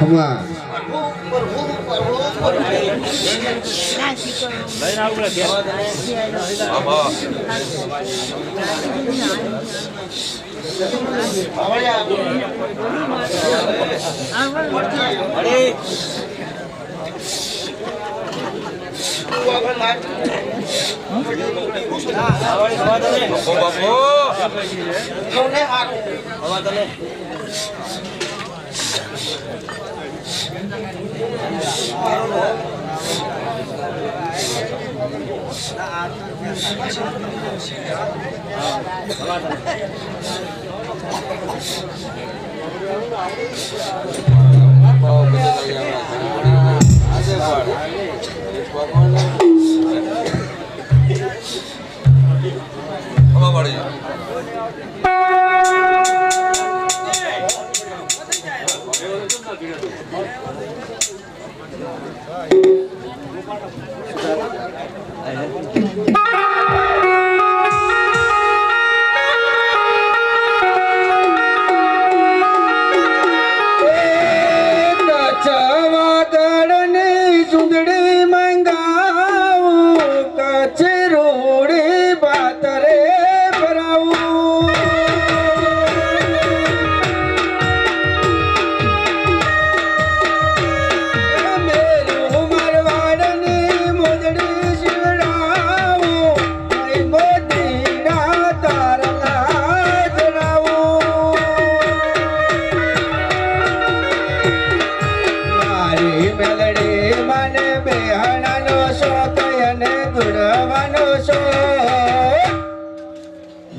માં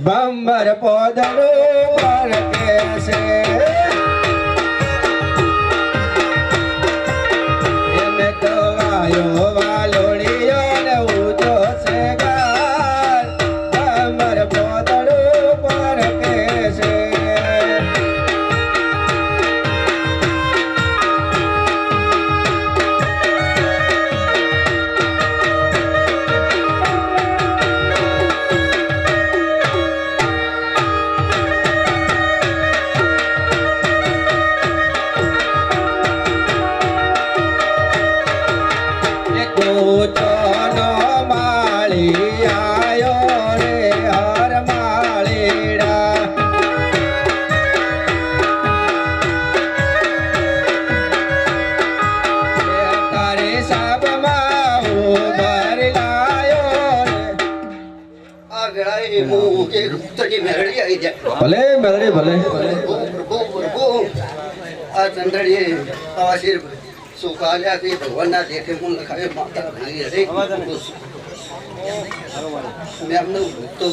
બંબર પોદરું વળગે છે એને તો વાયો વાલોડિયો ને ઉજો છે ગાર બંબર પોદરું વળગે છે ભલે મેળડી ભલે આ ચંદ્રડીએ આવા સુકાલ્યાથી ભગવાનના દેખે હું લખાવે માતા ભાઈ હરે મેં એમનું તો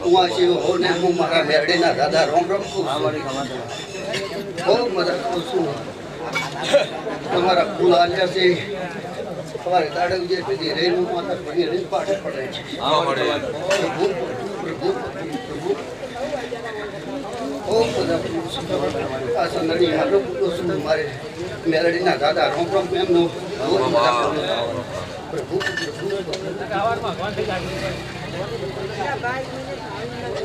હું આ શિવ હો ને હું મારા મેળડીના દાદા રોમ રોમ છું બહુ મજા કરું છું તમારા ફૂલ આલ્યા છે તમારે દાડે જે પેલી રેનું માતા ભણી રેન પાઠ પડે છે આ સંદડી હાલો પૂરો છું મારે મેલડીના દાદા રોમ રોમ એમનો પ્રભુ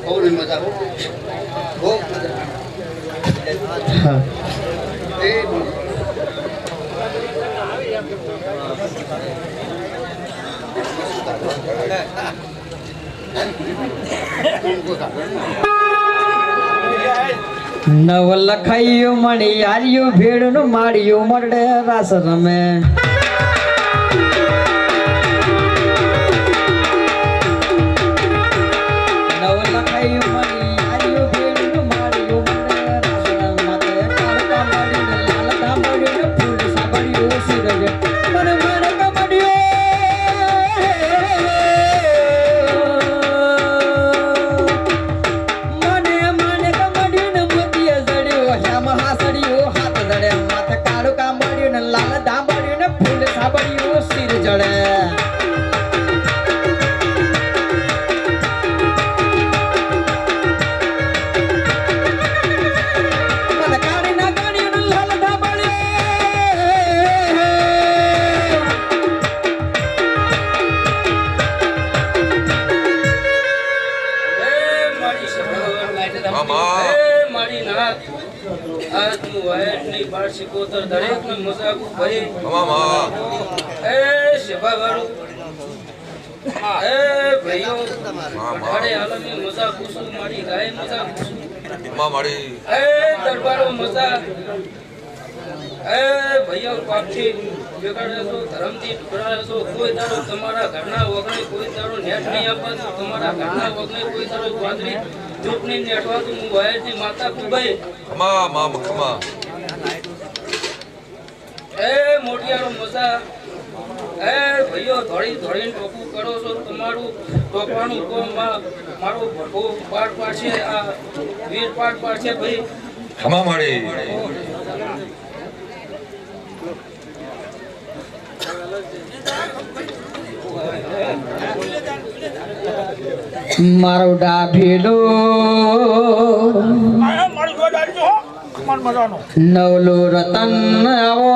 બહુ મજા બહુ મજા નવ લખાયું મણી આર્યું ભેડનું માળ્યું મરડે રાસ રમે નવ લખાયું મણી આર્યું ભેડનું માળ્યું મરડે રાસ રમે કાળકા મળીને લાલ કામળીને ફૂલ સાંભળ્યું સિરજ મને મને કમડ્યો Mama. મારી નાથ આજનું વાયરની બાર શિકોતર દરેકને મજાકું ભરી એ શેભાવાળું એ ભાઈઓ મારે હાલની મજા પૂછું મારી ગાય મજા પૂછું એ દરબારો મજા એ ભાઈઓ પાપથી બેગાડે ધર્મથી ટુકડા છો કોઈ તારો તમારા ઘરના વગણે કોઈ તારો નેટ નહીં આપવાનું તમારા ઘરના વગણે કોઈ તારો વાદળી ચૂંટણી નેટવાનું હું વાયરની માતા કુબાઈ એ મોટિયારો મજા એ ભાઈઓ ધોળી ધોળીને ટોપું કરો છો તમારું ટોપવાનું કોમ મારો ભટકો પાડ પાડશે આ વીર પાડ પાડશે ભાઈ મારો ડાભેલો નવલો રતન આવો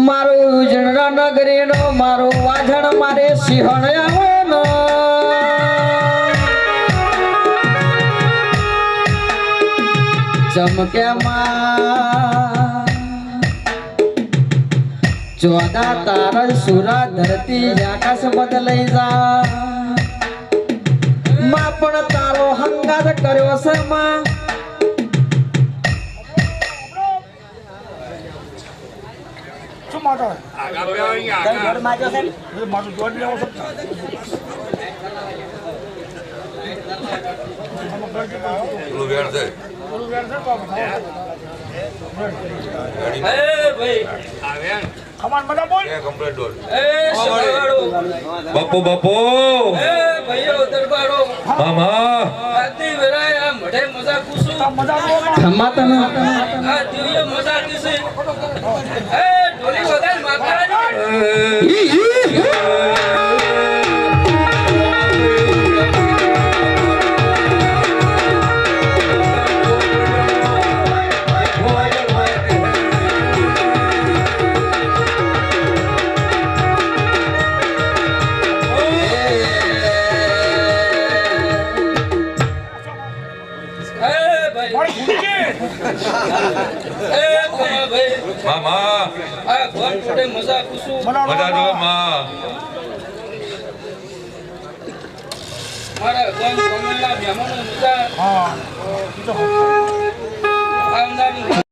મારો ઉજળા નગરીનો મારો વાજણ મારે સિંહણ આવો ચમક્યામાં ચોદા તારા સુરા ધરતી આકાશ બદલાઈ જા માં પણ તારો હંગાત કર્યો છે માં બાપુ બાપુ ભાઈઓ દરબારો મામા આદિ વેરાય મઢે મજા કુસુ ખમા તને આ દિવ્ય મજા કિસે એ ઢોલી વગાડ માતાજી મામા આ ઘર છોડે મજા કુસુ મજા જો માં મારા ગમ કમલના મહેમાનો મજા આવનારી